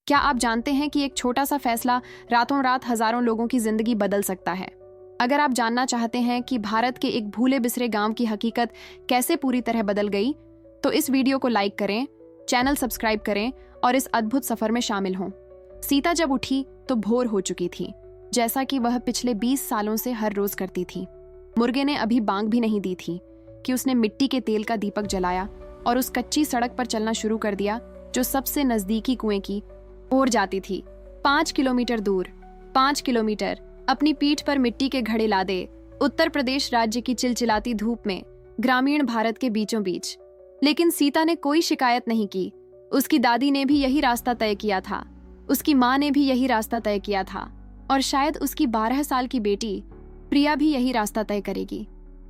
क्या आप जानते हैं कि एक छोटा सा फैसला रातों रात हजारों लोगों की जिंदगी बदल सकता है? अगर आप जानना चाहते हैं कि भारत के एक भूले बिसरे गांव की हकीकत कैसे पूरी तरह बदल गई, तो इस वीडियो को लाइक करें, चैनल सब्सक्राइब करें और इस अद्भुत सफर में शामिल हों। सीता जब उठी तो भोर हो चुकी थी, जैसा कि वह पिछले 20 सालों से हर रोज करती थी। मुर्गे ने अभी बांग भी नहीं दी थी कि उसने मिट्टी के तेल का दीपक जलाया और उस कच्ची सड़क पर चलना शुरू कर दिया जो सबसे नजदीकी कुएं की ओर जाती थी। 5 किलोमीटर दूर, 5 किलोमीटर अपनी पीठ पर मिट्टी के घड़े लादे उत्तर प्रदेश राज्य की चिलचिलाती धूप में ग्रामीण भारत के बीचों बीच। लेकिन सीता ने कोई शिकायत नहीं की। उसकी दादी ने भी यही रास्ता तय किया था, उसकी माँ ने भी यही रास्ता तय किया था और शायद उसकी 12 साल की बेटी प्रिया भी यही रास्ता तय करेगी।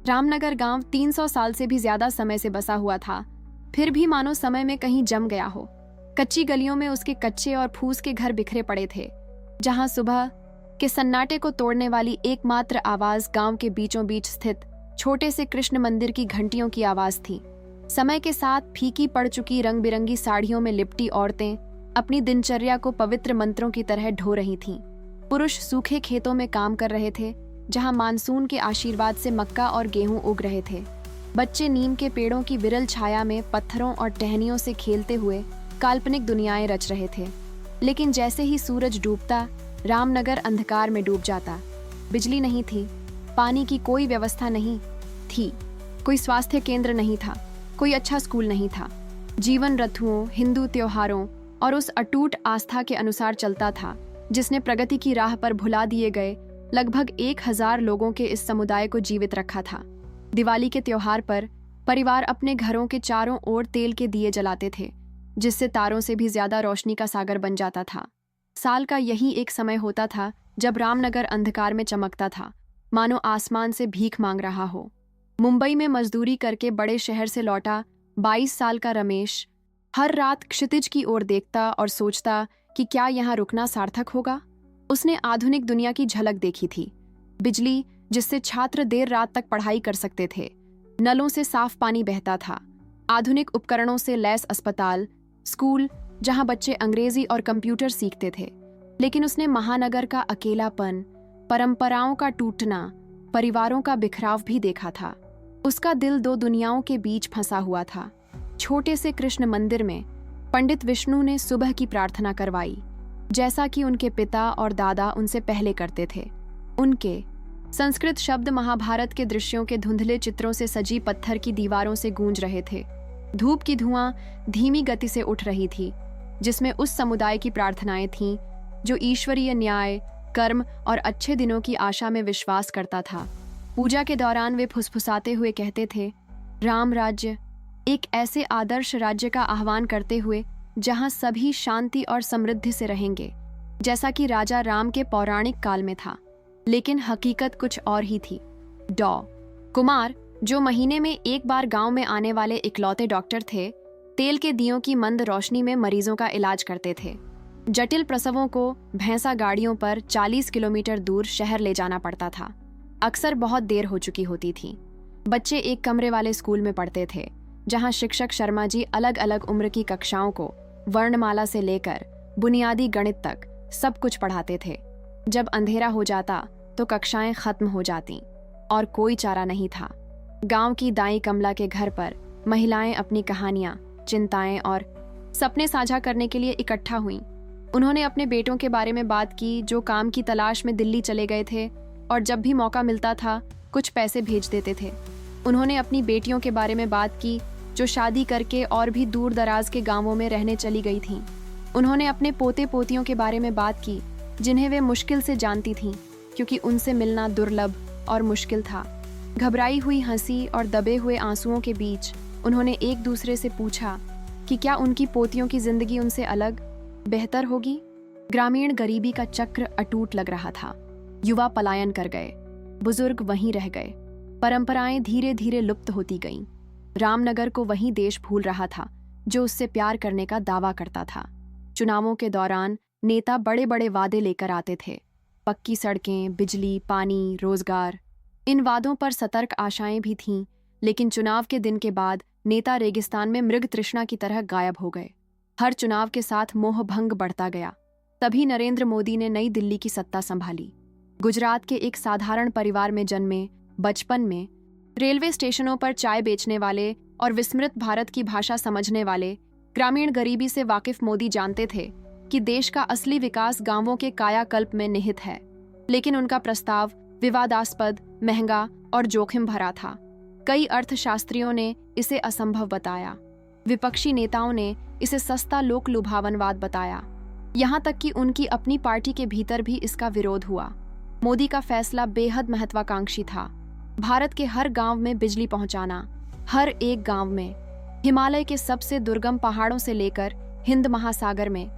रामनगर गांव 300 साल से भी ज्यादा समय से बसा हुआ था, फिर भी मानो समय में कहीं जम गया हो। कच्ची गलियों में उसके कच्चे और फूस के घर बिखरे पड़े थे, जहां सुबह के सन्नाटे को तोड़ने वाली एकमात्र आवाज गांव के बीचों बीच स्थित छोटे से कृष्ण मंदिर की घंटियों की आवाज थी। समय के साथ फीकी पड़ चुकी रंग बिरंगी साड़ियों में लिपटी औरतें अपनी दिनचर्या को पवित्र मंत्रों की तरह ढो रही थीं। पुरुष सूखे खेतों में काम कर रहे थे, जहां मानसून के आशीर्वाद से मक्का और गेहूं उग रहे थे। बच्चे नीम के पेड़ों की विरल छाया में पत्थरों और टहनियों से खेलते हुए काल्पनिक दुनियाएं रच रहे थे। लेकिन जैसे ही सूरज डूबता, रामनगर अंधकार में डूब जाता। बिजली नहीं थी, पानी की कोई व्यवस्था नहीं थी, कोई स्वास्थ्य केंद्र नहीं था, कोई अच्छा स्कूल नहीं था। जीवन रथुओं, हिंदू त्योहारों और उस अटूट आस्था के अनुसार चलता था जिसने प्रगति की राह पर भुला दिए गए लगभग 1000 लोगों के इस समुदाय को जीवित रखा था। दिवाली के त्योहार पर परिवार अपने घरों के चारों ओर तेल के दिए जलाते थे, जिससे तारों से भी ज्यादा रोशनी का सागर बन जाता था। साल का यही एक समय होता था जब रामनगर अंधकार में चमकता था, मानो आसमान से भीख मांग रहा हो। मुंबई में मजदूरी करके बड़े शहर से लौटा 22 साल का रमेश हर रात क्षितिज की ओर देखता और सोचता कि क्या यहाँ रुकना सार्थक होगा। उसने आधुनिक दुनिया की झलक देखी थी। बिजली जिससे छात्र देर रात तक पढ़ाई कर सकते थे, नलों से साफ पानी बहता था, आधुनिक उपकरणों से लैस अस्पताल, स्कूल जहां बच्चे अंग्रेजी और कंप्यूटर सीखते थे। लेकिन उसने महानगर का अकेलापन, परंपराओं का टूटना, परिवारों का बिखराव भी देखा था। उसका दिल दो दुनियाओं के बीच फंसा हुआ था। छोटे से कृष्ण मंदिर में पंडित विष्णु ने सुबह की प्रार्थना करवाई, जैसा कि उनके पिता और दादा उनसे पहले करते थे। उनके संस्कृत शब्द महाभारत के दृश्यों के धुंधले चित्रों से सजी पत्थर की दीवारों से गूंज रहे थे। धूप की धुआं धीमी गति से उठ रही थी, जिसमें उस समुदाय की प्रार्थनाएं थीं जो ईश्वरीय न्याय, कर्म और अच्छे दिनों की आशा में विश्वास करता था। पूजा के दौरान वे फुसफुसाते हुए कहते थे, राम राज्य, एक ऐसे आदर्श राज्य का आह्वान करते हुए जहां सभी शांति और समृद्धि से रहेंगे, जैसा कि राजा राम के पौराणिक काल में था। लेकिन हकीकत कुछ और ही थी। डॉ कुमार, जो महीने में एक बार गांव में आने वाले इकलौते डॉक्टर थे, तेल के दियों की मंद रोशनी में मरीजों का इलाज करते थे। जटिल प्रसवों को भैंसा गाड़ियों पर 40 किलोमीटर दूर शहर ले जाना पड़ता था। अक्सर बहुत देर हो चुकी होती थी। बच्चे एक कमरे वाले स्कूल में पढ़ते थे, जहां शिक्षक शर्मा जी अलग अलग उम्र की कक्षाओं को वर्णमाला से लेकर बुनियादी गणित तक सब कुछ पढ़ाते थे। जब अंधेरा हो जाता तो कक्षाएं खत्म हो जाती और कोई चारा नहीं था। गांव की दाई कमला के घर पर महिलाएं अपनी कहानियां, चिंताएं और सपने साझा करने के लिए इकट्ठा हुईं। उन्होंने अपने बेटों के बारे में बात की जो काम की तलाश में दिल्ली चले गए थे और जब भी मौका मिलता था कुछ पैसे भेज देते थे। उन्होंने अपनी बेटियों के बारे में बात की जो शादी करके और भी दूर दराज के गांवों में रहने चली गई थीं। उन्होंने अपने पोते पोतियों के बारे में बात की जिन्हें वे मुश्किल से जानती थीं, क्योंकि उनसे मिलना दुर्लभ और मुश्किल था। घबराई हुई हंसी और दबे हुए आंसुओं के बीच उन्होंने एक दूसरे से पूछा कि क्या उनकी पोतियों की जिंदगी उनसे अलग, बेहतर होगी। ग्रामीण गरीबी का चक्र अटूट लग रहा था। युवा पलायन कर गए, बुजुर्ग वहीं रह गए, परंपराएं धीरे धीरे लुप्त होती गईं। रामनगर को वही देश भूल रहा था जो उससे प्यार करने का दावा करता था। चुनावों के दौरान नेता बड़े बड़े वादे लेकर आते थे, पक्की सड़कें, बिजली, पानी, रोजगार। इन वादों पर सतर्क आशाएं भी थीं, लेकिन चुनाव के दिन के बाद नेता रेगिस्तान में मृग तृष्णा की तरह गायब हो गए। हर चुनाव के साथ मोह भंग बढ़ता गया। तभी नरेंद्र मोदी ने नई दिल्ली की सत्ता संभाली। गुजरात के एक साधारण परिवार में जन्मे, बचपन में रेलवे स्टेशनों पर चाय बेचने वाले और विस्मृत भारत की भाषा समझने वाले ग्रामीण गरीबी से वाकिफ मोदी जानते थे कि देश का असली विकास गांवों के कायाकल्प में निहित है। लेकिन उनका प्रस्ताव विवादास्पद, महंगा और जोखिम भरा था। कई अर्थशास्त्रियों ने इसे असंभव बताया। विपक्षी नेताओं ने इसे सस्ता लोक लुभावनवाद बताया। यहाँ तक कि उनकी अपनी पार्टी के भीतर भी इसका विरोध हुआ। मोदी का फैसला बेहद महत्वाकांक्षी था। भारत के हर गांव में बिजली पहुंचाना, हर एक गांव में, हिमालय के सबसे दुर्गम पहाड़ों से लेकर हिंद महासागर में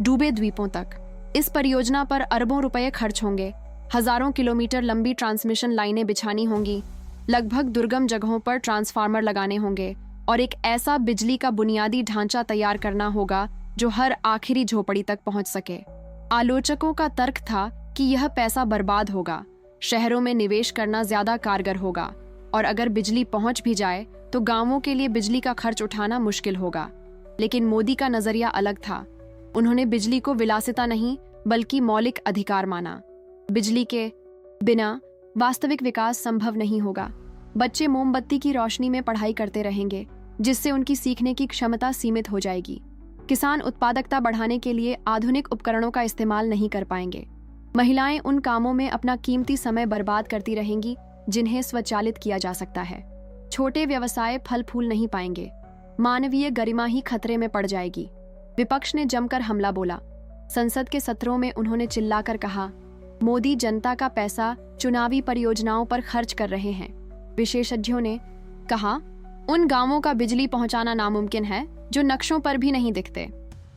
डूबे द्वीपों तक। इस परियोजना पर अरबों रुपए खर्च होंगे। हजारों किलोमीटर लंबी ट्रांसमिशन लाइनें बिछानी होंगी, लगभग दुर्गम जगहों पर ट्रांसफार्मर लगाने होंगे और एक ऐसा बिजली का बुनियादी ढांचा तैयार करना होगा जो हर आखिरी झोपड़ी तक पहुंच सके। आलोचकों का तर्क था कि यह पैसा बर्बाद होगा, शहरों में निवेश करना ज्यादा कारगर होगा और अगर बिजली पहुंच भी जाए तो गांवों के लिए बिजली का खर्च उठाना मुश्किल होगा। लेकिन मोदी का नजरिया अलग था। उन्होंने बिजली को विलासिता नहीं बल्कि मौलिक अधिकार माना। बिजली के बिना वास्तविक विकास संभव नहीं होगा। बच्चे मोमबत्ती की रोशनी में पढ़ाई करते रहेंगे, जिससे उनकी सीखने की क्षमता सीमित हो जाएगी। किसान उत्पादकता बढ़ाने के लिए आधुनिक उपकरणों का इस्तेमाल नहीं कर पाएंगे। महिलाएं उन कामों में अपना कीमती समय बर्बाद करती रहेंगी जिन्हें स्वचालित किया जा सकता है। छोटे व्यवसाय फल फूल नहीं पाएंगे। मानवीय गरिमा ही खतरे में पड़ जाएगी। विपक्ष ने जमकर हमला बोला। संसद के सत्रों में उन्होंने चिल्लाकर कहा, मोदी जनता का पैसा चुनावी परियोजनाओं पर खर्च कर रहे हैं। विशेषज्ञों ने कहा, उन गांवों का बिजली पहुंचाना नामुमकिन है जो नक्शों पर भी नहीं दिखते।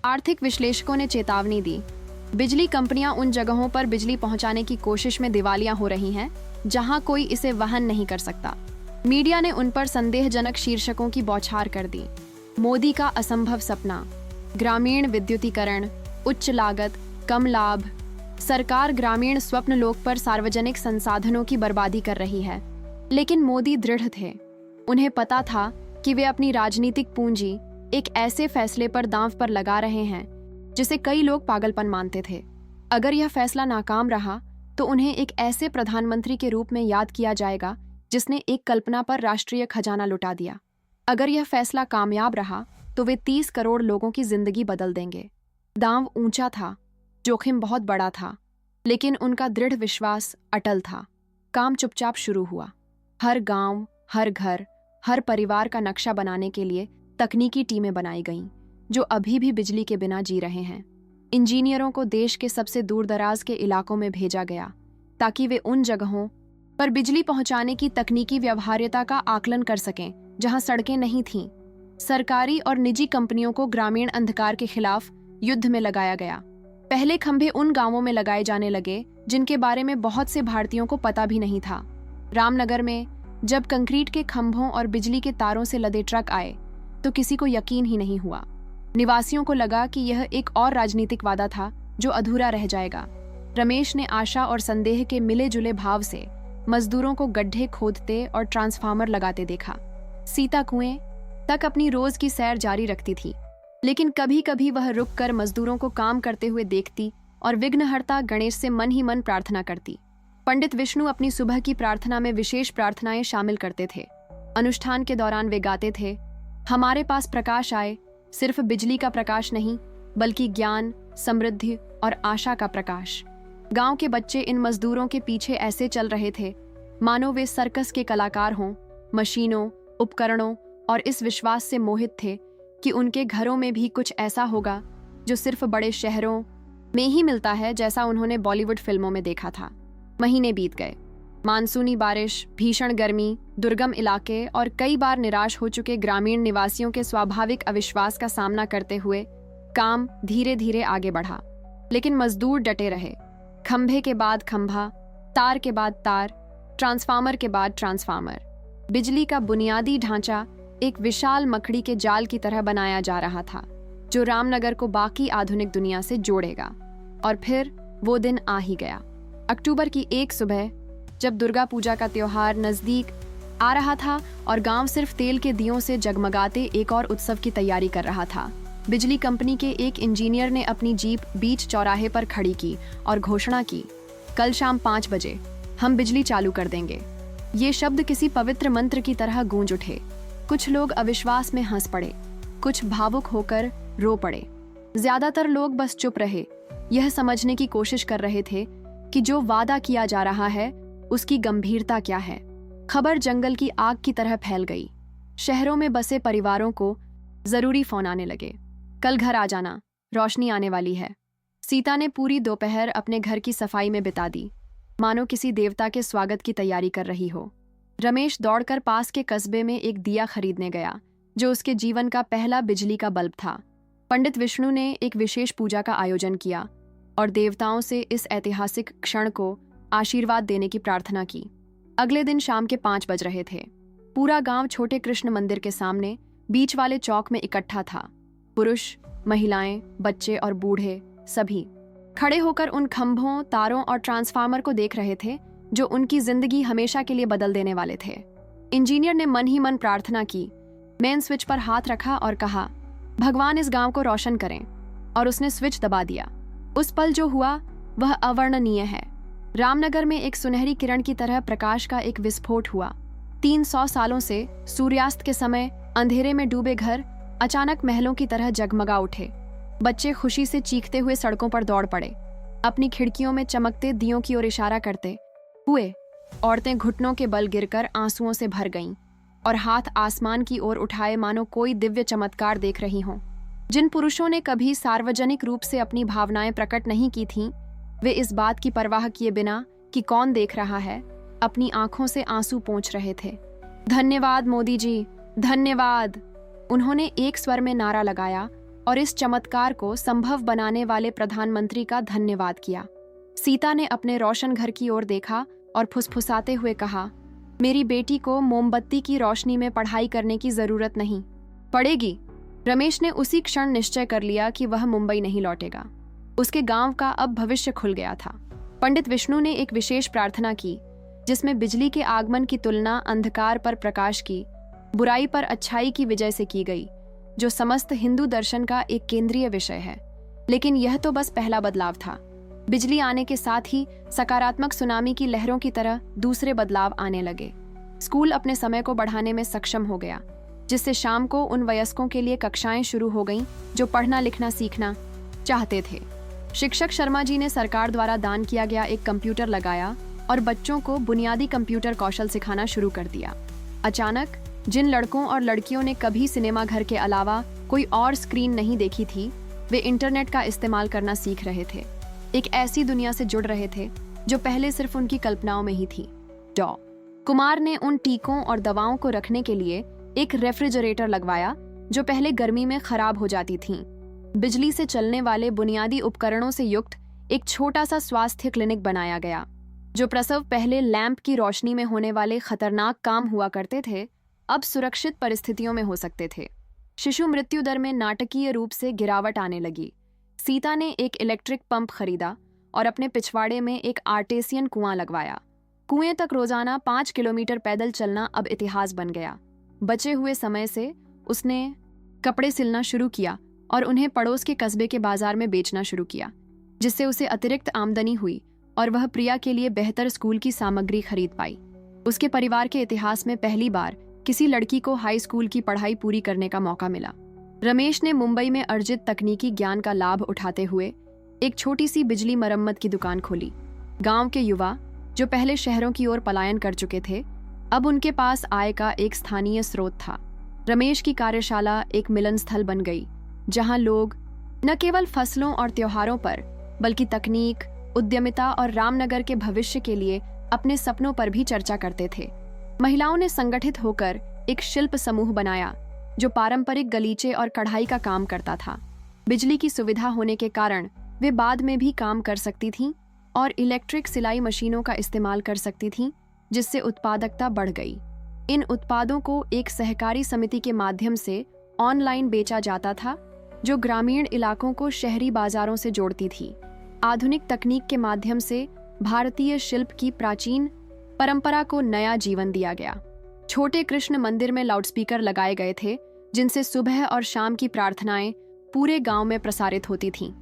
आर्थिक विश्लेषकों ने चेतावनी दी, बिजली कंपनियां उन जगहों पर बिजली पहुंचाने की कोशिश में दिवालिया हो रही हैं जहां कोई इसे वहन नहीं कर सकता। मीडिया ने उन पर संदेहजनक शीर्षकों की बौछार कर दी। मोदी का असंभव सपना, ग्रामीण विद्युतीकरण, उच्च लागत, कम लाभ। सरकार ग्रामीण स्वप्न लोक पर सार्वजनिक संसाधनों की बर्बादी कर रही है। लेकिन मोदी दृढ़ थे। उन्हें पता था कि वे अपनी राजनीतिक पूंजी एक ऐसे फैसले पर दांव पर लगा रहे हैं जिसे कई लोग पागलपन मानते थे। अगर यह फैसला नाकाम रहा तो उन्हें एक ऐसे प्रधानमंत्री के रूप में याद किया जाएगा जिसने एक कल्पना पर राष्ट्रीय खजाना लुटा दिया। अगर यह फैसला कामयाब रहा तो वे 30 करोड़ लोगों की जिंदगी बदल देंगे। दांव ऊंचा था, जोखिम बहुत बड़ा था, लेकिन उनका दृढ़ विश्वास अटल था। काम चुपचाप शुरू हुआ। हर गांव, हर घर, हर परिवार का नक्शा बनाने के लिए तकनीकी टीमें बनाई गईं, जो अभी भी बिजली के बिना जी रहे हैं। इंजीनियरों को देश के सबसे दूरदराज के इलाकों में भेजा गया ताकि वे उन जगहों पर बिजली पहुंचाने की तकनीकी व्यवहार्यता का आकलन कर सकें जहां सड़कें नहीं थीं। सरकारी और निजी कंपनियों को ग्रामीण अंधकार के खिलाफ युद्ध में लगाया गया। पहले खंभे उन गांवों में लगाए जाने लगे जिनके बारे में बहुत से भारतीयों को पता भी नहीं था। रामनगर में जब कंक्रीट के खंभों और बिजली के तारों से लदे ट्रक आए तो किसी को यकीन ही नहीं हुआ। निवासियों को लगा कि यह एक और राजनीतिक वादा था जो अधूरा रह जाएगा। रमेश ने आशा और संदेह के मिले जुले भाव से मजदूरों को गड्ढे खोदते और ट्रांसफार्मर लगाते देखा। सीता कुएं तक अपनी रोज की सैर जारी रखती थी, लेकिन कभी कभी वह रुककर मजदूरों को काम करते हुए देखती और विघ्नहर्ता गणेश से मन ही मन प्रार्थना करती। पंडित विष्णु अपनी सुबह की प्रार्थना में विशेष प्रार्थनाएं शामिल करते थे। अनुष्ठान के दौरान वे गाते थे, हमारे पास प्रकाश आए, सिर्फ बिजली का प्रकाश नहीं बल्कि ज्ञान, समृद्धि और आशा का प्रकाश। गांव के बच्चे इन मजदूरों के पीछे ऐसे चल रहे थे मानो वे सर्कस के कलाकार हों, मशीनों, उपकरणों और इस विश्वास से मोहित थे कि उनके घरों में भी कुछ ऐसा होगा जो सिर्फ बड़े शहरों में ही मिलता है, जैसा उन्होंने बॉलीवुड फिल्मों में देखा था। महीने बीत गए। मानसूनी बारिश, भीषण गर्मी, दुर्गम इलाके और कई बार निराश हो चुके ग्रामीण निवासियों के स्वाभाविक अविश्वास का सामना करते हुए काम धीरे धीरे आगे बढ़ा। लेकिन मजदूर डटे रहे। खंभे के बाद खंभा, तार के बाद तार, ट्रांसफार्मर के बाद ट्रांसफार्मर। बिजली का बुनियादी ढांचा एक विशाल मकड़ी के जाल की तरह बनाया जा रहा था जो रामनगर को बाकी आधुनिक दुनिया से जोड़ेगा। और फिर वो दिन आ ही गया। अक्टूबर की एक सुबह, जब दुर्गा पूजा का त्योहार नजदीक आ रहा था और गांव सिर्फ तेल के दियों से जगमगाते एक और उत्सव की तैयारी कर रहा था, बिजली कंपनी के एक इंजीनियर ने अपनी जीप बीच चौराहे पर खड़ी की और घोषणा की, कल शाम 5 बजे हम बिजली चालू कर देंगे। ये शब्द किसी पवित्र मंत्र की तरह गूंज उठे। कुछ लोग अविश्वास में हंस पड़े, कुछ भावुक होकर रो पड़े। ज्यादातर लोग बस चुप रहे, यह समझने की कोशिश कर रहे थे कि जो वादा किया जा रहा है उसकी गंभीरता क्या है। खबर जंगल की आग की तरह फैल गई। शहरों में बसे परिवारों को जरूरी फोन आने लगे, कल घर आ जाना, रोशनी आने वाली है। सीता ने पूरी दोपहर अपने घर की सफाई में बिता दी, मानो किसी देवता के स्वागत की तैयारी कर रही हो। रमेश दौड़कर पास के कस्बे में एक दिया खरीदने गया, जो उसके जीवन का पहला बिजली का बल्ब था। पंडित विष्णु ने एक विशेष पूजा का आयोजन किया और देवताओं से इस ऐतिहासिक क्षण को आशीर्वाद देने की प्रार्थना की। अगले दिन शाम के 5 बज रहे थे। पूरा गांव छोटे कृष्ण मंदिर के सामने बीच वाले चौक में इकट्ठा था। पुरुष, महिलाएं, बच्चे और बूढ़े सभी खड़े होकर उन खंभों, तारों और ट्रांसफार्मर को देख रहे थे जो उनकी जिंदगी हमेशा के लिए बदल देने वाले थे। इंजीनियर ने मन ही मन प्रार्थना की, मेन स्विच पर हाथ रखा और कहा, भगवान इस गांव को रोशन करें, और उसने स्विच दबा दिया। उस पल जो हुआ वह अवर्णनीय है। रामनगर में एक सुनहरी किरण की तरह प्रकाश का एक विस्फोट हुआ। 300 सालों से सूर्यास्त के समय अंधेरे में डूबे घर अचानक महलों की तरह जगमगा उठे। बच्चे खुशी से चीखते हुए सड़कों पर दौड़ पड़े, अपनी खिड़कियों में चमकते दियों की ओर इशारा करते हुए। औरतें घुटनों के बल गिरकर आंसुओं से भर गईं और हाथ आसमान की ओर उठाए मानो कोई दिव्य चमत्कार देख रही हों। जिन पुरुषों ने कभी सार्वजनिक रूप से अपनी भावनाएं प्रकट नहीं की थीं, वे इस बात की परवाह किए बिना कि कौन देख रहा है, अपनी आंखों से आंसू पोंछ रहे थे। धन्यवाद मोदी जी, धन्यवाद, उन्होंने एक स्वर में नारा लगाया और इस चमत्कार को संभव बनाने वाले प्रधानमंत्री का धन्यवाद किया। सीता ने अपने रोशन घर की ओर देखा और फुसफुसाते हुए कहा, मेरी बेटी को मोमबत्ती की रोशनी में पढ़ाई करने की जरूरत नहीं पड़ेगी। रमेश ने उसी क्षण निश्चय कर लिया कि वह मुंबई नहीं लौटेगा। उसके गांव का अब भविष्य खुल गया था। पंडित विष्णु ने एक विशेष प्रार्थना की, जिसमें बिजली के आगमन की तुलना अंधकार पर प्रकाश की, बुराई पर अच्छाई की विजय से की गई, जो समस्त हिंदू दर्शन का एक केंद्रीय विषय है। लेकिन यह तो बस पहला बदलाव था। बिजली आने के साथ ही सकारात्मक सुनामी की लहरों की तरह दूसरे बदलाव आने लगे। स्कूल अपने समय को बढ़ाने में सक्षम हो गया, जिससे शाम को उन वयस्कों के लिए कक्षाएं शुरू हो गईं जो पढ़ना लिखना सीखना चाहते थे। शिक्षक शर्मा जी ने सरकार द्वारा दान किया गया एक कंप्यूटर लगाया और बच्चों को बुनियादी कंप्यूटर कौशल सिखाना शुरू कर दिया। अचानक जिन लड़कों और लड़कियों ने कभी सिनेमा घर के अलावा कोई और स्क्रीन नहीं देखी थी, वे इंटरनेट का इस्तेमाल करना सीख रहे थे। एक ऐसी दुनिया से जुड़ रहे थे जो पहले सिर्फ उनकी कल्पनाओं में ही थी। डॉ. कुमार ने उन टीकों और दवाओं को रखने के लिए एक रेफ्रिजरेटर लगवाया जो पहले गर्मी में खराब हो जाती थीं। बिजली से चलने वाले बुनियादी उपकरणों से युक्त एक छोटा सा स्वास्थ्य क्लिनिक बनाया गया। जो प्रसव पहले लैंप की रोशनी में होने वाले खतरनाक काम हुआ करते थे, अब सुरक्षित परिस्थितियों में हो सकते थे। शिशु मृत्यु दर में नाटकीय रूप से गिरावट आने लगी। सीता ने एक इलेक्ट्रिक पंप खरीदा और अपने पिछवाड़े में एक आर्टेसियन कुआं लगवाया। कुएं तक रोजाना 5 किलोमीटर पैदल चलना अब इतिहास बन गया। बचे हुए समय से उसने कपड़े सिलना शुरू किया और उन्हें पड़ोस के कस्बे के बाजार में बेचना शुरू किया, जिससे उसे अतिरिक्त आमदनी हुई और वह प्रिया के लिए बेहतर स्कूल की सामग्री खरीद पाई। उसके परिवार के इतिहास में पहली बार किसी लड़की को हाई स्कूल की पढ़ाई पूरी करने का मौका मिला। रमेश ने मुंबई में अर्जित तकनीकी ज्ञान का लाभ उठाते हुए एक छोटी सी बिजली मरम्मत की दुकान खोली। गांव के युवा जो पहले शहरों की ओर पलायन कर चुके थे, अब उनके पास आय का एक स्थानीय स्रोत था। रमेश की कार्यशाला एक मिलन स्थल बन गई, जहां लोग न केवल फसलों और त्योहारों पर, बल्कि तकनीक, उद्यमिता और रामनगर के भविष्य के लिए अपने सपनों पर भी चर्चा करते थे। महिलाओं ने संगठित होकर एक शिल्प समूह बनाया जो पारंपरिक गलीचे और कढ़ाई का काम करता था। बिजली की सुविधा होने के कारण वे बाद में भी काम कर सकती थीं और इलेक्ट्रिक सिलाई मशीनों का इस्तेमाल कर सकती थीं, जिससे उत्पादकता बढ़ गई। इन उत्पादों को एक सहकारी समिति के माध्यम से ऑनलाइन बेचा जाता था, जो ग्रामीण इलाकों को शहरी बाजारों से जोड़ती थी। आधुनिक तकनीक के माध्यम से भारतीय शिल्प की प्राचीन परंपरा को नया जीवन दिया गया। छोटे कृष्ण मंदिर में लाउडस्पीकर लगाए गए थे, जिनसे सुबह और शाम की प्रार्थनाएं पूरे गांव में प्रसारित होती थीं,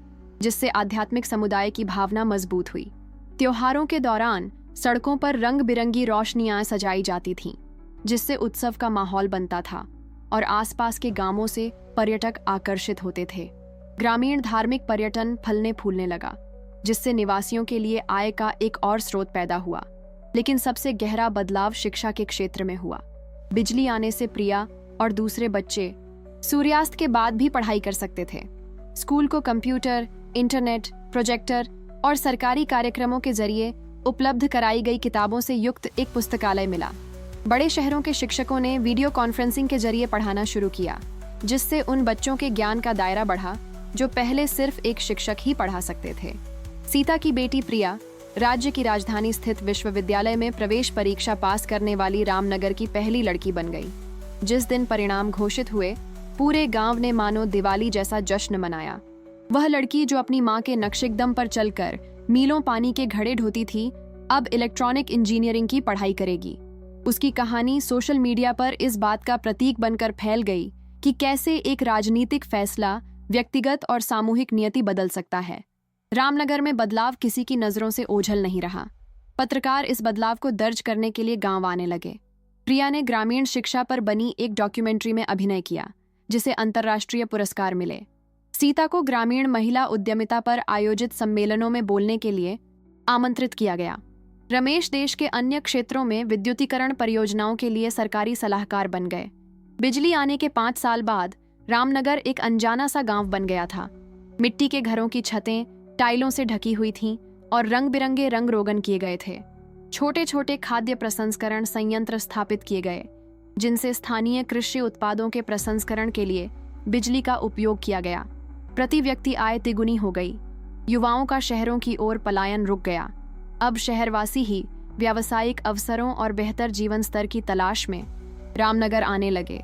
जिससे आध्यात्मिक समुदाय की भावना मजबूत हुई। त्योहारों के दौरान सड़कों पर रंग बिरंगी रोशनियां सजाई जाती थीं, जिससे उत्सव का माहौल बनता था और आसपास के गांवों से पर्यटक आकर्षित होते थे। ग्रामीण धार्मिक पर्यटन फलने फूलने लगा, जिससे निवासियों के लिए आय का एक और स्रोत पैदा हुआ। लेकिन सबसे गहरा बदलाव शिक्षा के क्षेत्र में हुआ। बिजली आने से प्रिया और दूसरे बच्चे सूर्यास्त के बाद भी पढ़ाई कर सकते थे। स्कूल को कंप्यूटर, इंटरनेट, प्रोजेक्टर और सरकारी कार्यक्रमों के जरिए उपलब्ध कराई गई किताबों से युक्त एक पुस्तकालय मिला। बड़े शहरों के शिक्षकों ने वीडियो कॉन्फ्रेंसिंग के जरिए पढ़ाना शुरू किया, जिससे उन बच्चों के ज्ञान का दायरा बढ़ा जो पहले सिर्फ एक शिक्षक ही पढ़ा सकते थे। सीता की बेटी प्रिया राज्य की राजधानी स्थित विश्वविद्यालय में प्रवेश परीक्षा पास करने वाली रामनगर की पहली लड़की बन गई। जिस दिन परिणाम घोषित हुए, पूरे गांव ने मानो दिवाली जैसा जश्न मनाया। वह लड़की जो अपनी मां के नक्शेकदम पर चलकर मीलों पानी के घड़े ढोती थी, अब इलेक्ट्रॉनिक इंजीनियरिंग की पढ़ाई करेगी। उसकी कहानी सोशल मीडिया पर इस बात का प्रतीक बनकर फैल गई कि कैसे एक राजनीतिक फैसला व्यक्तिगत और सामूहिक नियति बदल सकता है। रामनगर में बदलाव किसी की नजरों से ओझल नहीं रहा। पत्रकार इस बदलाव को दर्ज करने के लिए गांव आने लगे। प्रिया ने ग्रामीण शिक्षा पर बनी एक डॉक्यूमेंट्री में अभिनय किया, जिसे अंतर्राष्ट्रीय पुरस्कार मिले। सीता को ग्रामीण महिला उद्यमिता पर आयोजित सम्मेलनों में बोलने के लिए आमंत्रित किया गया। रमेश देश के अन्य क्षेत्रों में विद्युतीकरण परियोजनाओं के लिए सरकारी सलाहकार बन गए। बिजली आने के 5 साल बाद रामनगर एक अनजाना सा गांव बन गया था। मिट्टी के घरों की छतें टाइलों से ढकी हुई थीं और रंग बिरंगे रंग रोगन किए गए थे। छोटे छोटे खाद्य प्रसंस्करण संयंत्र स्थापित किए गए, जिनसे स्थानीय कृषि उत्पादों के प्रसंस्करण के लिए बिजली का उपयोग किया गया। प्रति व्यक्ति आय तिगुनी हो गई। युवाओं का शहरों की ओर पलायन रुक गया। अब शहरवासी ही व्यावसायिक अवसरों और बेहतर जीवन स्तर की तलाश में रामनगर आने लगे।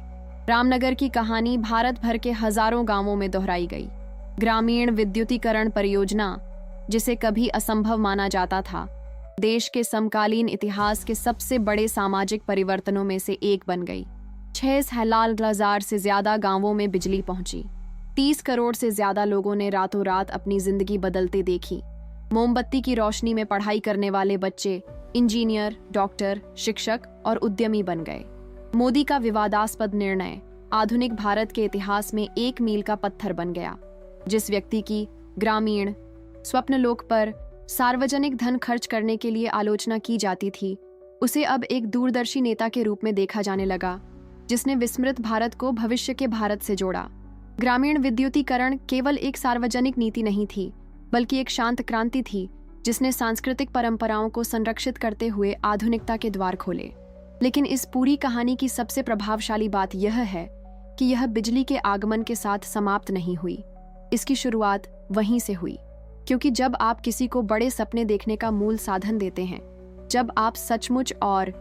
रामनगर की कहानी भारत भर के हजारों गांवों में दोहराई गई। ग्रामीण विद्युतीकरण परियोजना, जिसे कभी असंभव माना जाता था, देश के समकालीन इतिहास के सबसे बड़े सामाजिक परिवर्तनों में से एक बन गई। 6,00,000 से ज्यादा गांवों में बिजली पहुंची। 30 करोड़ से ज्यादा लोगों ने रातों रात अपनी जिंदगी बदलते देखी। मोमबत्ती की रोशनी में पढ़ाई करने वाले बच्चे इंजीनियर, डॉक्टर, शिक्षक और उद्यमी बन गए। मोदी का विवादास्पद निर्णय आधुनिक भारत के इतिहास में एक मील का पत्थर बन गया। जिस व्यक्ति की ग्रामीण स्वप्नलोक पर सार्वजनिक धन खर्च करने के लिए आलोचना की जाती थी, उसे अब एक दूरदर्शी नेता के रूप में देखा जाने लगा, जिसने विस्मृत भारत को भविष्य के भारत से जोड़ा। ग्रामीण विद्युतीकरण केवल एक सार्वजनिक नीति नहीं थी, बल्कि एक शांत क्रांति थी, जिसने सांस्कृतिक परंपराओं को संरक्षित करते हुए आधुनिकता के द्वार खोले। लेकिन इस पूरी कहानी की सबसे प्रभावशाली बात यह है कि यह बिजली के आगमन के साथ समाप्त नहीं हुई। इसकी शुरुआत वहीं से हुई, क्योंकि जब आप किसी को बड़े सपने देखने का मूल साधन देते हैं, जब आप सचमुच और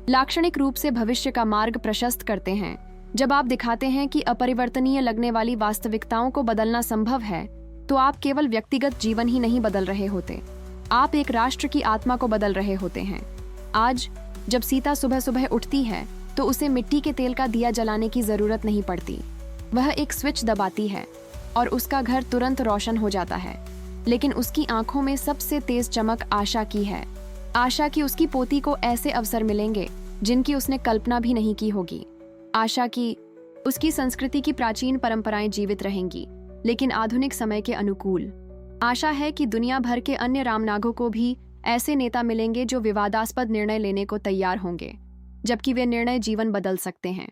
लाक्षणिक रूप से भविष्य का मार्ग प्रशस्त करते हैं, जब आप दिखाते हैं कि अपरिवर्तनीय लगने वाली वास्तविकताओं को बदलना संभव है, तो आप केवल व्यक्तिगत जीवन ही नहीं बदल रहे होते, आप एक राष्ट्र की आत्मा को बदल रहे होते हैं। आज जब सीता सुबह सुबह उठती है, तो उसे मिट्टी के तेल का दिया जलाने की जरूरत नहीं पड़ती। वह एक स्विच दबाती है और उसका घर तुरंत रोशन हो जाता है। लेकिन उसकी आंखों में सबसे तेज चमक आशा की है। आशा की उसकी पोती को ऐसे अवसर मिलेंगे जिनकी उसने कल्पना भी नहीं की होगी। आशा की उसकी संस्कृति की प्राचीन परंपराएं जीवित रहेंगी, लेकिन आधुनिक समय के अनुकूल। आशा है कि दुनिया भर के अन्य रामनागों को भी ऐसे नेता मिलेंगे जो विवादास्पद निर्णय लेने को तैयार होंगे, जबकि वे निर्णय जीवन बदल सकते हैं।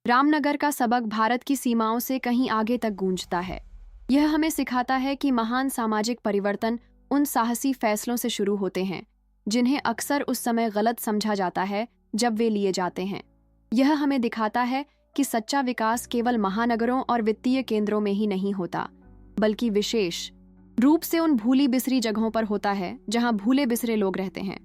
रामनगर का सबक भारत की सीमाओं से कहीं आगे तक गूंजता है। यह हमें सिखाता है कि महान सामाजिक परिवर्तन उन साहसी फैसलों से शुरू होते हैं जिन्हें अक्सर उस समय गलत समझा जाता है जब वे लिए जाते हैं। यह हमें दिखाता है कि सच्चा विकास केवल महानगरों और वित्तीय केंद्रों में ही नहीं होता, बल्कि विशेष रूप से उन भूली बिसरी जगहों पर होता है जहां भूले बिसरे लोग रहते हैं।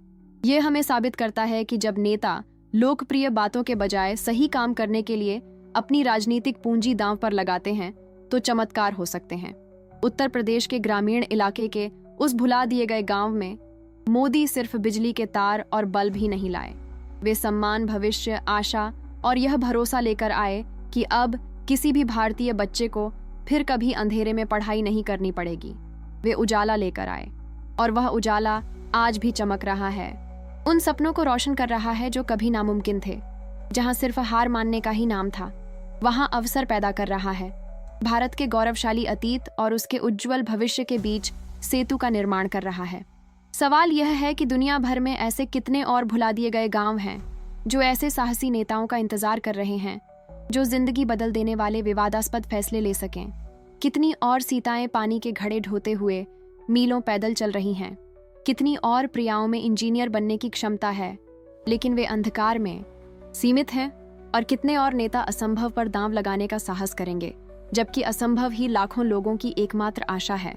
यह हमें साबित करता है कि जब नेता लोकप्रिय बातों के बजाय सही काम करने के लिए अपनी राजनीतिक पूंजी दांव पर लगाते हैं, तो चमत्कार हो सकते हैं। उत्तर प्रदेश के ग्रामीण इलाके के उस भुला दिए गए गांव में मोदी सिर्फ बिजली के तार और बल्ब ही नहीं लाए, वे सम्मान, भविष्य, आशा और यह भरोसा लेकर आए कि अब किसी भी भारतीय बच्चे को फिर कभी अंधेरे में पढ़ाई नहीं करनी पड़ेगी। वे उजाला लेकर आए और वह उजाला आज भी चमक रहा है, उन सपनों को रोशन कर रहा है जो कभी नामुमकिन थे। जहां सिर्फ हार मानने का ही नाम था, वहां अवसर पैदा कर रहा है। भारत के गौरवशाली अतीत और उसके उज्जवल भविष्य के बीच सेतु का निर्माण कर रहा है। सवाल यह है कि दुनिया भर में ऐसे कितने और भुला दिए गए गांव हैं जो ऐसे साहसी नेताओं का इंतजार कर रहे हैं जो जिंदगी बदल देने वाले विवादास्पद फैसले ले सकें। कितनी और सीताएं पानी के घड़े ढोते हुए मीलों पैदल चल रही हैं। कितनी और प्रियाओं में इंजीनियर बनने की क्षमता है, लेकिन वे अंधकार में सीमित हैं। और कितने और नेता असंभव पर दांव लगाने का साहस करेंगे, जबकि असंभव ही लाखों लोगों की एकमात्र आशा है।